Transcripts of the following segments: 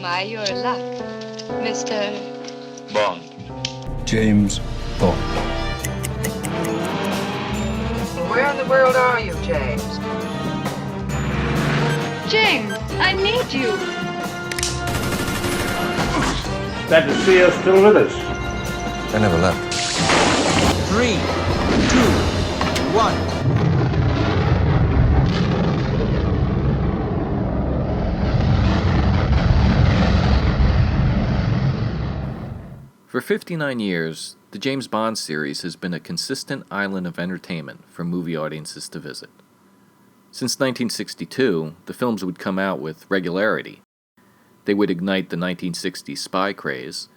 My, your luck, Mr. Bond. James Bond. Where in the world are you, James? James, I need you. Glad to see you're still with us. I never left. 3, 2, 1. For 59 years, the James Bond series has been a consistent island of entertainment for movie audiences to visit. Since 1962, the films would come out with regularity. They would ignite the 1960s spy craze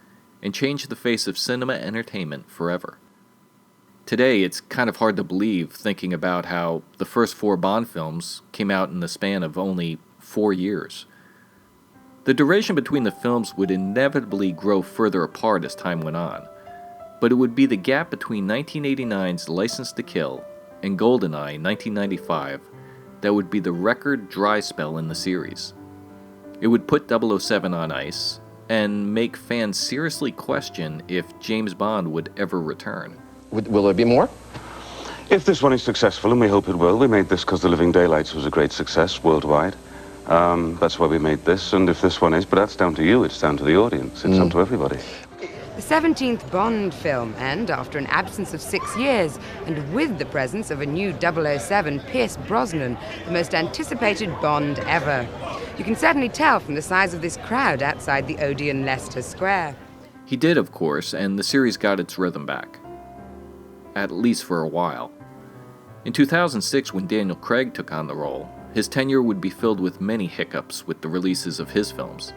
and change the face of cinema entertainment forever. Today, it's kind of hard to believe thinking about how the first 4 Bond films came out in the span of only 4 years. The duration between the films would inevitably grow further apart as time went on, but it would be the gap between 1989's License to Kill and GoldenEye 1995 that would be the record dry spell in the series. It would put 007 on ice and make fans seriously question if James Bond would ever return. Will there be more? If this one is successful, and we hope it will, we made this because The Living Daylights was a great success worldwide. That's why we made this, and if this one is, but that's down to you, it's down to the audience, it's down to everybody. The 17th Bond film, and after an absence of 6 years, and with the presence of a new 007, Pierce Brosnan, the most anticipated Bond ever. You can certainly tell from the size of this crowd outside the Odeon Leicester Square. He did, of course, and the series got its rhythm back. At least for a while. In 2006, when Daniel Craig took on the role, his tenure would be filled with many hiccups with the releases of his films.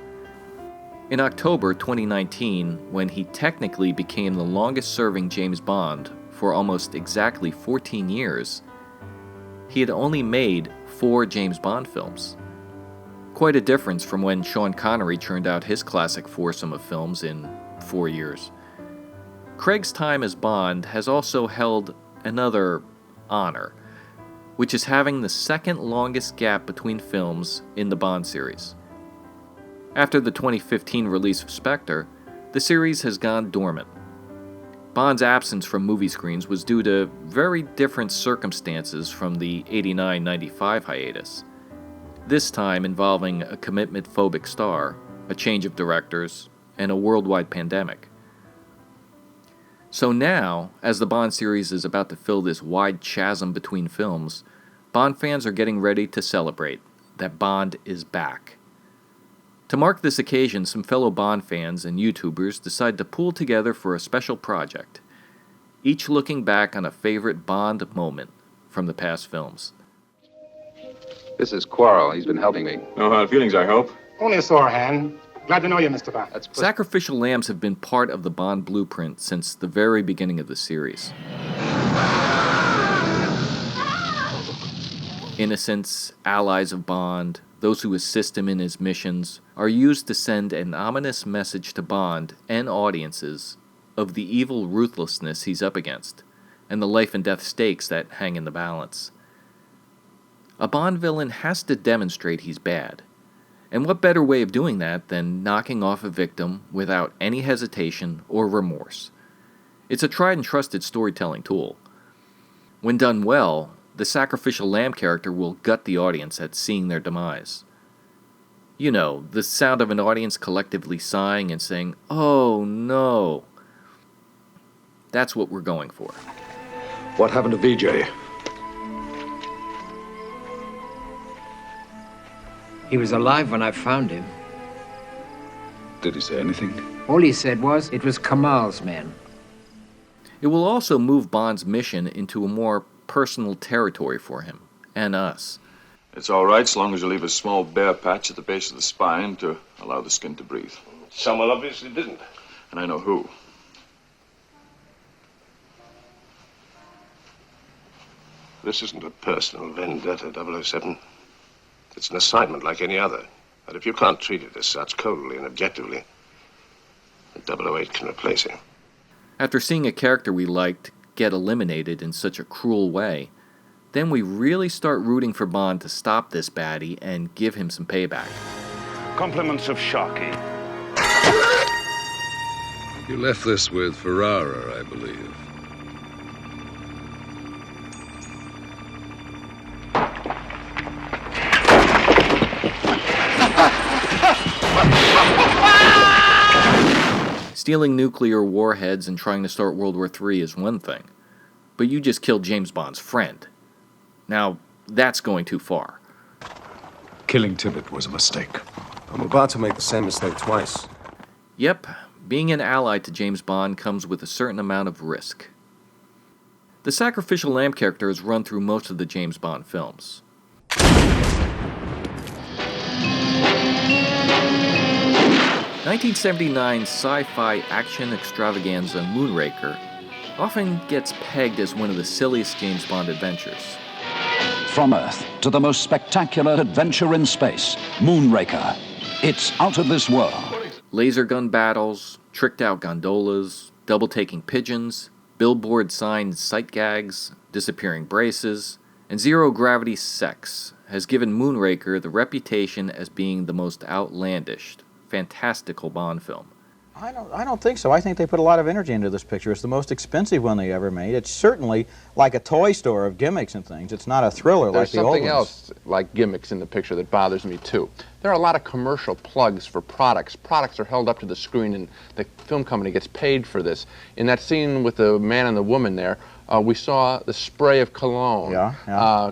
In October 2019, when he technically became the longest-serving James Bond for almost exactly 14 years, he had only made 4 James Bond films. Quite a difference from when Sean Connery churned out his classic foursome of films in 4 years. Craig's time as Bond has also held another honor, which is having the second longest gap between films in the Bond series. After the 2015 release of Spectre, the series has gone dormant. Bond's absence from movie screens was due to very different circumstances from the 89-95 hiatus, this time involving a commitment-phobic star, a change of directors, and a worldwide pandemic. So now, as the Bond series is about to fill this wide chasm between films, Bond fans are getting ready to celebrate that Bond is back. To mark this occasion, some fellow Bond fans and YouTubers decide to pool together for a special project, each looking back on a favorite Bond moment from the past films. This is Quarrel. He's been helping me. No hard feelings, I hope. Only a sore hand. Glad to know you, Mr. Bond. Sacrificial lambs have been part of the Bond blueprint since the very beginning of the series. Innocents, allies of Bond, those who assist him in his missions, are used to send an ominous message to Bond and audiences of the evil ruthlessness he's up against, and the life and death stakes that hang in the balance. A Bond villain has to demonstrate he's bad. And what better way of doing that than knocking off a victim without any hesitation or remorse? It's a tried and trusted storytelling tool. When done well, the sacrificial lamb character will gut the audience at seeing their demise. You know, the sound of an audience collectively sighing and saying, "Oh no." That's what we're going for. What happened to VJ? He was alive when I found him. Did he say anything? All he said was it was Kamal's men. It will also move Bond's mission into a more personal territory for him, and us. It's all right, so long as you leave a small bare patch at the base of the spine to allow the skin to breathe. Someone obviously didn't. And I know who. This isn't a personal vendetta, 007. It's an assignment like any other. And if you can't treat it as such, coldly and objectively, the 008 can replace him. After seeing a character we liked get eliminated in such a cruel way, then we really start rooting for Bond to stop this baddie and give him some payback. Compliments of Sharky. You left this with Ferrara, I believe. Stealing nuclear warheads and trying to start World War III is one thing, but you just killed James Bond's friend. Now, that's going too far. Killing Tibbet was a mistake. I'm about to make the same mistake twice. Yep, being an ally to James Bond comes with a certain amount of risk. The Sacrificial Lamb character is run through most of the James Bond films. 1979 sci-fi action extravaganza Moonraker often gets pegged as one of the silliest James Bond adventures. From Earth to the most spectacular adventure in space, Moonraker. It's out of this world. Laser gun battles, tricked out gondolas, double-taking pigeons, billboard signed sight gags, disappearing braces, and zero-gravity sex has given Moonraker the reputation as being the most outlandish, fantastical Bond film. I don't think so. I think they put a lot of energy into this picture. It's the most expensive one they ever made. It's certainly like a toy store of gimmicks and things. It's not a thriller like the old ones. There's something else like gimmicks in the picture that bothers me too. There are a lot of commercial plugs for products. Products are held up to the screen and the film company gets paid for this. In that scene with the man and the woman there, we saw the spray of cologne,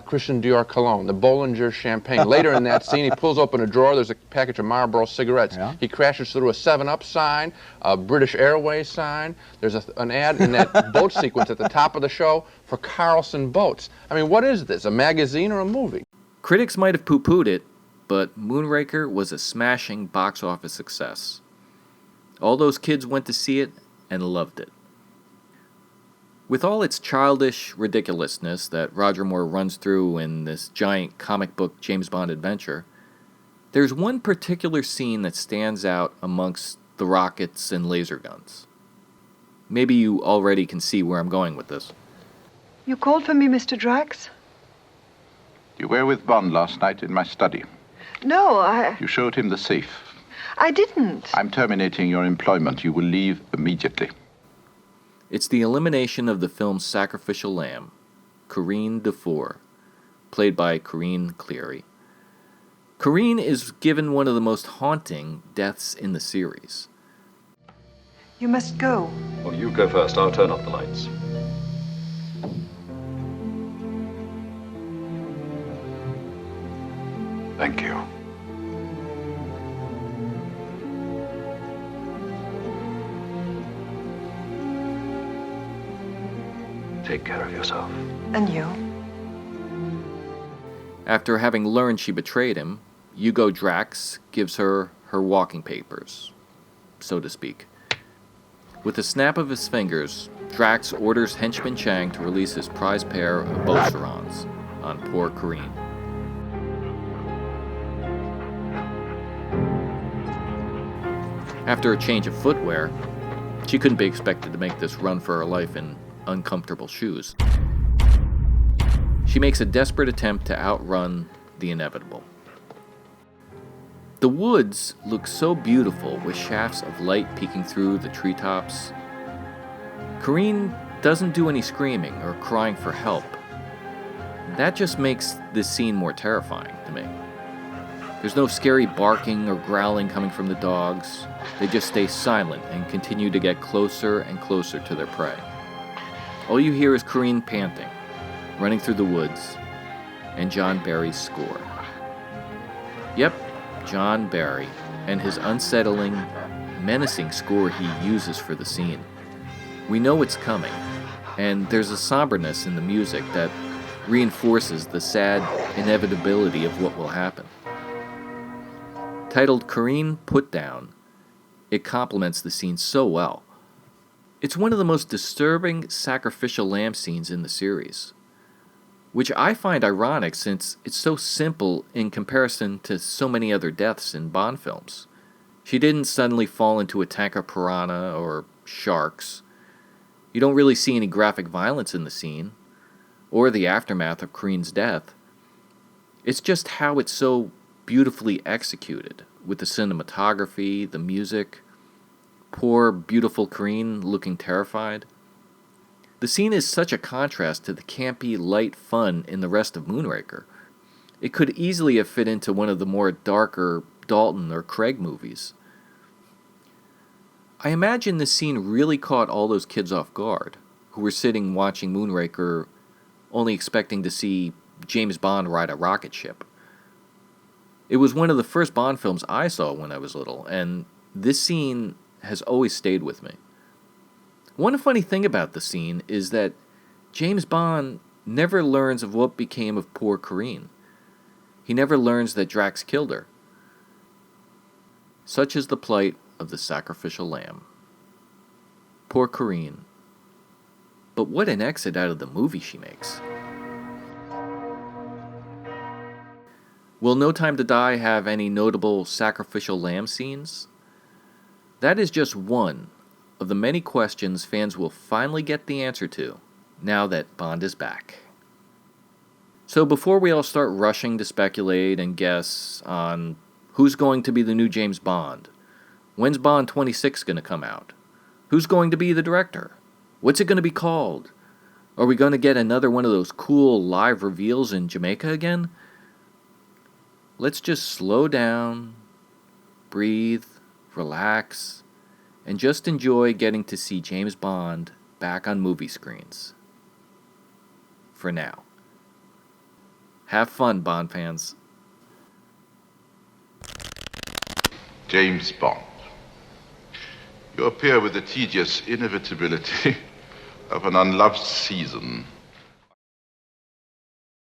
Christian Dior cologne, the Bollinger champagne. Later in that scene, he pulls open a drawer, there's a package of Marlboro cigarettes. He crashes through a 7-Up sign, a British Airways sign. There's an ad in that boat sequence at the top of the show for Carlson Boats. I mean, what is this, a magazine or a movie? Critics might have poo-pooed it, but Moonraker was a smashing box office success. All those kids went to see it and loved it. With all its childish ridiculousness that Roger Moore runs through in this giant comic book James Bond adventure, there's one particular scene that stands out amongst the rockets and laser guns. Maybe you already can see where I'm going with this. You called for me, Mr. Drax? You were with Bond last night in my study. No, You showed him the safe. I didn't. I'm terminating your employment. You will leave immediately. It's the elimination of the film's Sacrificial Lamb, Corinne Dufour, played by Corinne Cleary. Corinne is given one of the most haunting deaths in the series. You must go. Well, you go first. I'll turn off the lights. Thank you. Take care of yourself. And you? After having learned she betrayed him, Hugo Drax gives her her walking papers, so to speak. With a snap of his fingers, Drax orders henchman Chang to release his prized pair of Beaucerons on poor Corinne. After a change of footwear, she couldn't be expected to make this run for her life in uncomfortable shoes. She makes a desperate attempt to outrun the inevitable. The woods look so beautiful with shafts of light peeking through the treetops. Corinne doesn't do any screaming or crying for help. That just makes this scene more terrifying to me. There's no scary barking or growling coming from the dogs. They just stay silent and continue to get closer and closer to their prey. All you hear is Corinne panting, running through the woods, and John Barry's score. Yep, John Barry, and his unsettling, menacing score he uses for the scene. We know it's coming, and there's a somberness in the music that reinforces the sad inevitability of what will happen. Titled Corinne Put Down, it complements the scene so well. It's one of the most disturbing Sacrificial Lamb scenes in the series, which I find ironic since it's so simple in comparison to so many other deaths in Bond films. She didn't suddenly fall into a tank of piranha or sharks. You don't really see any graphic violence in the scene, or the aftermath of Corinne's death. It's just how it's so beautifully executed, with the cinematography, the music. Poor, beautiful Corinne looking terrified. The scene is such a contrast to the campy, light fun in the rest of Moonraker. It could easily have fit into one of the more darker Dalton or Craig movies. I imagine this scene really caught all those kids off guard, who were sitting watching Moonraker only expecting to see James Bond ride a rocket ship. It was one of the first Bond films I saw when I was little, and this scene has always stayed with me. One funny thing about the scene is that James Bond never learns of what became of poor Corinne. He never learns that Drax killed her. Such is the plight of the sacrificial lamb. Poor Corinne. But what an exit out of the movie she makes. Will No Time to Die have any notable sacrificial lamb scenes? That is just one of the many questions fans will finally get the answer to now that Bond is back. So before we all start rushing to speculate and guess on who's going to be the new James Bond, when's Bond 26 going to come out, who's going to be the director, what's it going to be called, are we going to get another one of those cool live reveals in Jamaica again? Let's just slow down, breathe, relax, and just enjoy getting to see James Bond back on movie screens. For now. Have fun, Bond fans. James Bond. You appear with the tedious inevitability of an unloved season.